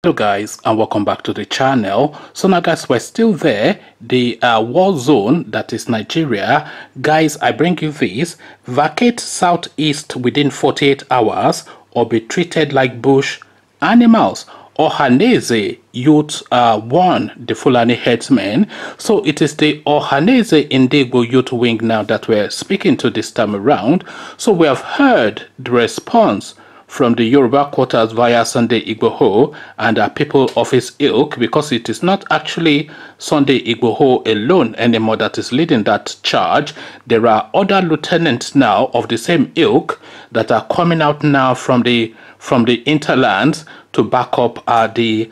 Hello guys, and welcome back to the channel. So now guys, we're still there, the war zone, that is Nigeria. Guys, I bring you this: vacate southeast within 48 hours or be treated like bush animals. Ohanaeze youth warn the Fulani headsmen. So it is the Ohanaeze Ndigbo youth wing now that we're speaking to this time around. So we have heard the response from the Yoruba quarters via Sunday Igboho and people of his ilk, because it is not actually Sunday Igboho alone anymore that is leading that charge. There are other lieutenants now of the same ilk that are coming out now from the interlands to back up the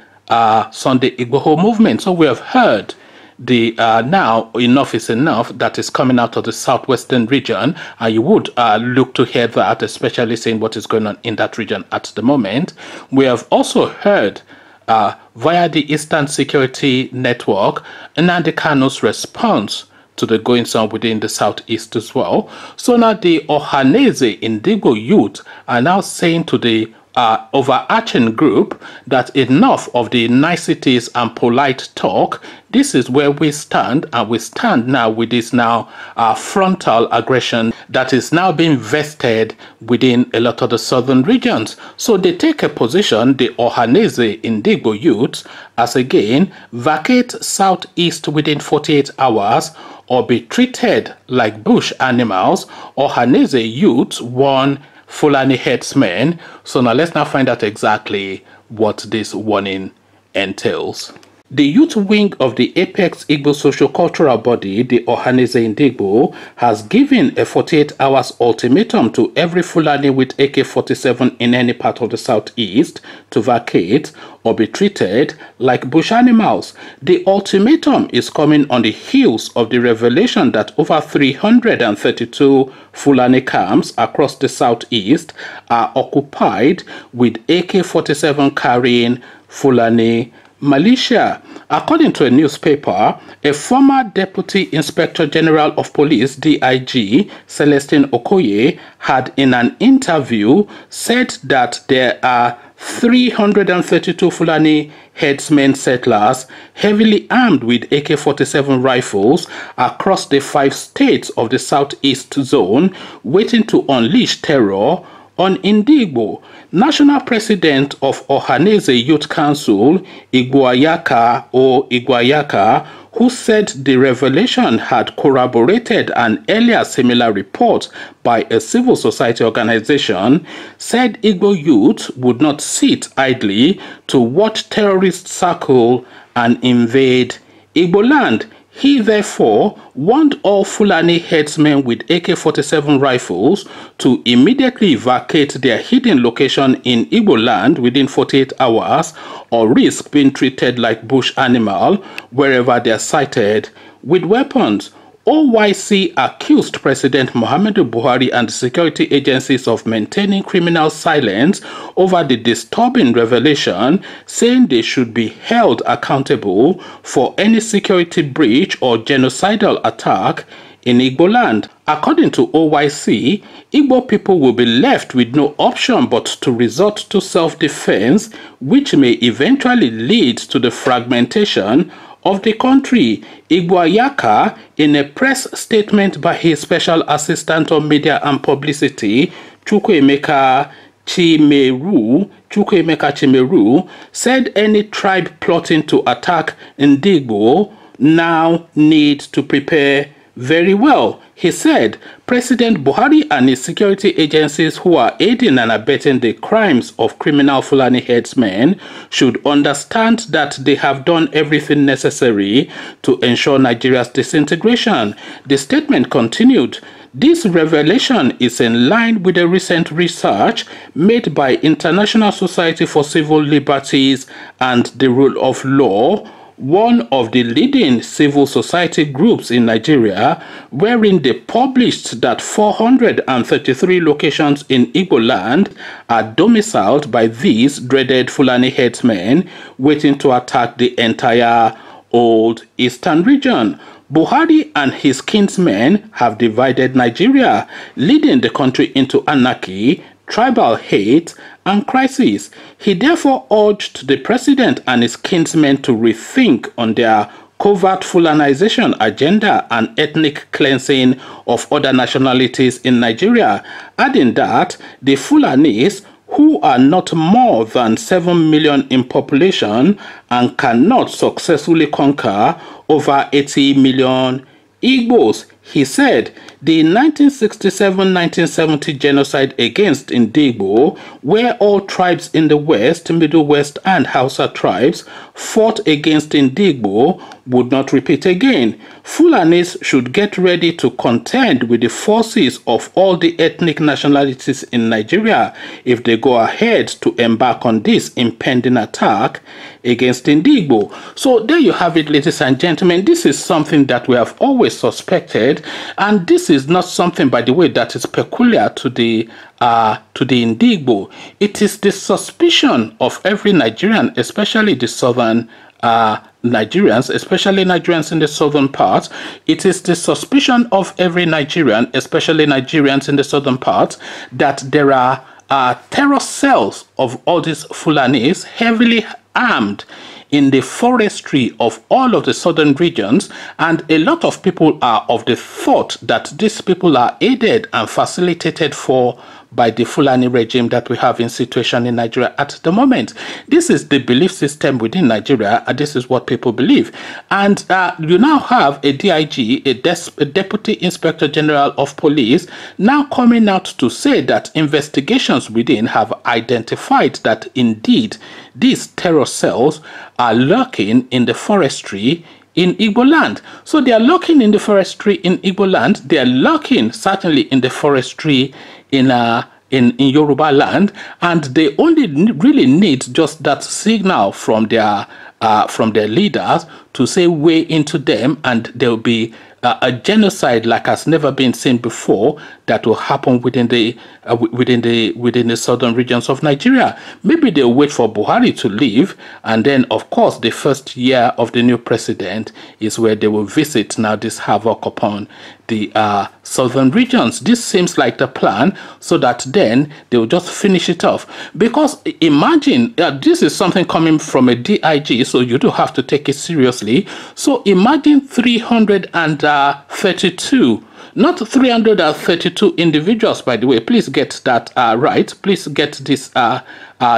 Sunday Igboho movement. So we have heard the now enough is enough that is coming out of the southwestern region, and you would look to hear that, especially seeing what is going on in that region at the moment. We have also heard via the Eastern Security Network Nnamdi Kanu's response to the goings on within the southeast as well. So now the Ohanaeze Ndigbo youth are now saying to the overarching group that enough of the niceties and polite talk. This is where we stand, and we stand now with this now frontal aggression that is now being vested within a lot of the southern regions. So they take a position, the Ohanaeze Ndigbo youth, as again, vacate southeast within 48 hours or be treated like bush animals. Ohanaeze youth warn Fulani headsmen. So now let's now find out exactly what this warning entails. The youth wing of the Apex Igbo socio-cultural body, the Ohanaeze Ndigbo, has given a 48 hours ultimatum to every Fulani with AK-47 in any part of the southeast to vacate or be treated like bush animals. The ultimatum is coming on the heels of the revelation that over 332 Fulani camps across the southeast are occupied with AK-47 carrying Fulani militia. According to a newspaper, a former Deputy Inspector General of Police, DIG, Celestine Okoye, had in an interview said that there are 332 Fulani headsmen settlers heavily armed with AK-47 rifles across the 5 states of the southeast zone, waiting to unleash terror on Ndigbo. National President of Ohanaeze Youth Council, Igboayaka, who said the revelation had corroborated an earlier similar report by a civil society organization, said Igbo youth would not sit idly to watch terrorists circle and invade Igbo land. He therefore warned all Fulani headsmen with AK-47 rifles to immediately vacate their hidden location in Igbo land within 48 hours or risk being treated like bush animal wherever they are sighted with weapons. OYC accused President Muhammadu Buhari and the security agencies of maintaining criminal silence over the disturbing revelation, saying they should be held accountable for any security breach or genocidal attack in Igbo land. According to OYC, Igbo people will be left with no option but to resort to self-defense, which may eventually lead to the fragmentation of the country. Igboayaka, in a press statement by his special assistant on media and publicity, Chukwuemeka Chimeru, said any tribe plotting to attack Ndigbo now need to prepare very well. He said President Buhari and his security agencies who are aiding and abetting the crimes of criminal Fulani headsmen should understand that they have done everything necessary to ensure Nigeria's disintegration. The statement continued, this revelation is in line with the recent research made by International Society for Civil Liberties and the Rule of Law, one of the leading civil society groups in Nigeria, wherein they published that 433 locations in Igbo land are domiciled by these dreaded Fulani headsmen waiting to attack the entire old eastern region. Buhari and his kinsmen have divided Nigeria, leading the country into anarchy, tribal hate, and crisis. He therefore urged the president and his kinsmen to rethink on their covert Fulanization agenda and ethnic cleansing of other nationalities in Nigeria, adding that the Fulanis, who are not more than 7 million in population and cannot successfully conquer over 80 million Igbos. He said the 1967-1970 genocide against Ndigbo, where all tribes in the West, Middle West and Hausa tribes fought against Ndigbo, would not repeat again. Fulanis should get ready to contend with the forces of all the ethnic nationalities in Nigeria if they go ahead to embark on this impending attack against Ndigbo. So there you have it, ladies and gentlemen. This is something that we have always suspected, and this is not something, by the way, that is peculiar to the Ndigbo. It is the suspicion of every Nigerian, especially the southern Nigerians, especially Nigerians in the southern part. It is the suspicion of every Nigerian, especially Nigerians in the southern part, that there are terror cells of all these Fulanis heavily armed in the forestry of all of the southern regions, and a lot of people are of the thought that these people are aided and facilitated for by the Fulani regime that we have in situation in Nigeria at the moment. This is the belief system within Nigeria, and this is what people believe. And you now have a DIG, a Deputy Inspector General of Police, now coming out to say that investigations within have identified that indeed these terror cells are lurking in the forestry in Igbo land. So they are lurking in the forestry in Igbo land. They are lurking certainly in the forestry in Yoruba land, and they only really need just that signal from their leaders to say way into them, and there will be a genocide like has never been seen before that will happen within the southern regions of Nigeria. Maybe they'll wait for Buhari to leave, and then of course the first year of the new president is where they will visit now this havoc upon the southern regions. This seems like the plan, so that then they will just finish it off. Because imagine this is something coming from a DIG, so you do have to take it seriously. So imagine 332, not 332 individuals, by the way. Please get that right. Please get this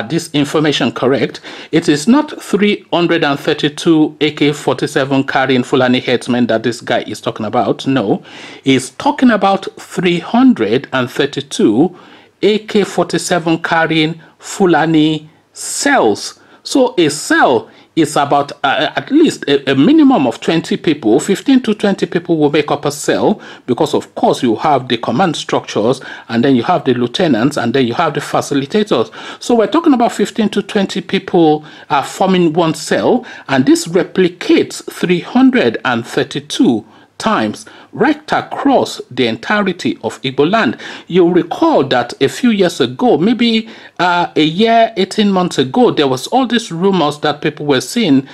this information correct. It is not 332 AK-47 carrying Fulani headsmen that this guy is talking about. No, he's talking about 332 AK-47 carrying Fulani cells. So a cell is about at least a minimum of 20 people. 15 to 20 people will make up a cell, because of course you have the command structures, and then you have the lieutenants, and then you have the facilitators. So we're talking about 15 to 20 people forming one cell, and this replicates 332 times right across the entirety of Igbo land. You'll recall that a few years ago, maybe a year, 18 months ago, there was all these rumors that people were seeing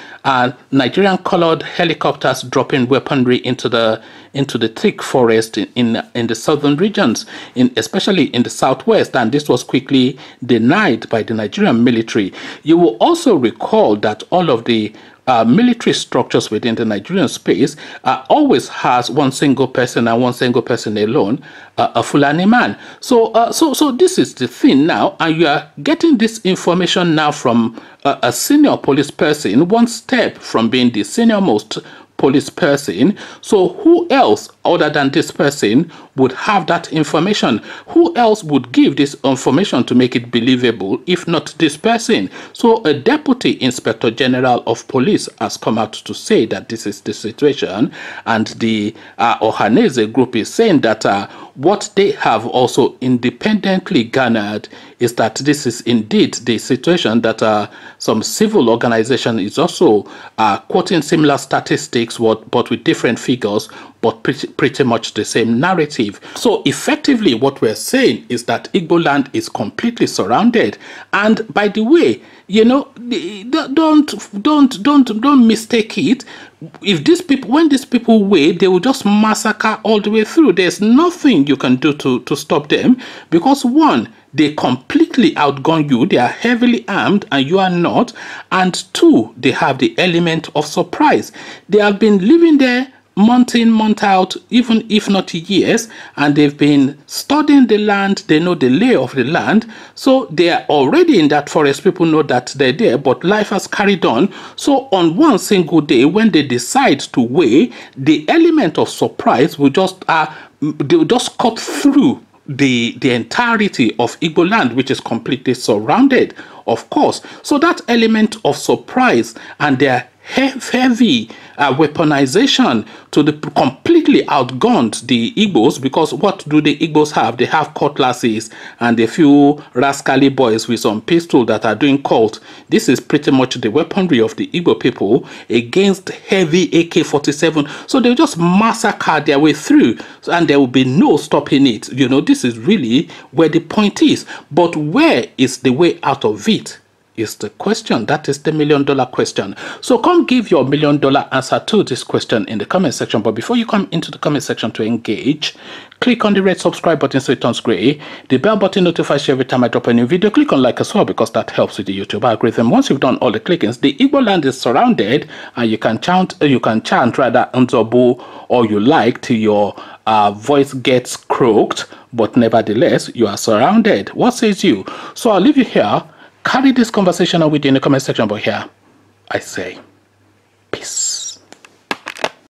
Nigerian colored helicopters dropping weaponry into the thick forest in the southern regions, especially in the southwest, and this was quickly denied by the Nigerian military. You will also recall that all of the military structures within the Nigerian space always has one single person, and one single person alone, a Fulani man. So this is the thing now, and you are getting this information now from a senior police person, one step from being the senior most police person. So who else other than this person would have that information? Who else would give this information to make it believable if not this person? So a Deputy Inspector General of Police has come out to say that this is the situation, and the Ohaneze group is saying that what they have also independently garnered is that this is indeed the situation, that some civil organization is also quoting similar statistics, but with different figures, but pretty much the same narrative. So effectively what we're saying is that Igbo land is completely surrounded. And by the way, you know, don't mistake it. If these people, when these people wait, they will just massacre all the way through. There's nothing you can do to stop them, because one, they completely outgun you. They are heavily armed and you are not. And two, they have the element of surprise. They have been living there month in, month out, even if not years, and they've been studying the land. They know the lay of the land, so they are already in that forest. People know that they're there, but life has carried on. So on one single day, when they decide to weigh, the element of surprise will just they'll just cut through the entirety of Igbo land, which is completely surrounded, of course. So that element of surprise and their heavy weaponization to the completely outgunned the Igbos, because what do the Igbos have? They have cutlasses and a few rascally boys with some pistol that are doing cult. This is pretty much the weaponry of the Igbo people against heavy AK-47. So they'll just massacre their way through and there will be no stopping it. You know, this is really where the point is. But where is the way out of it? Is the question. That is the $1 million question. So come give your $1 million answer to this question in the comment section. But before you come into the comment section to engage, click on the red subscribe button so it turns gray. The bell button notifies you every time I drop a new video. Click on like as well, because that helps with the YouTube algorithm. Once you've done all the clickings, the Igbo land is surrounded, and you can chant rather Nzobu or you like till your voice gets croaked, but nevertheless you are surrounded. What says you? So I'll leave you here. Carry this conversation on with you in the comment section, but here I say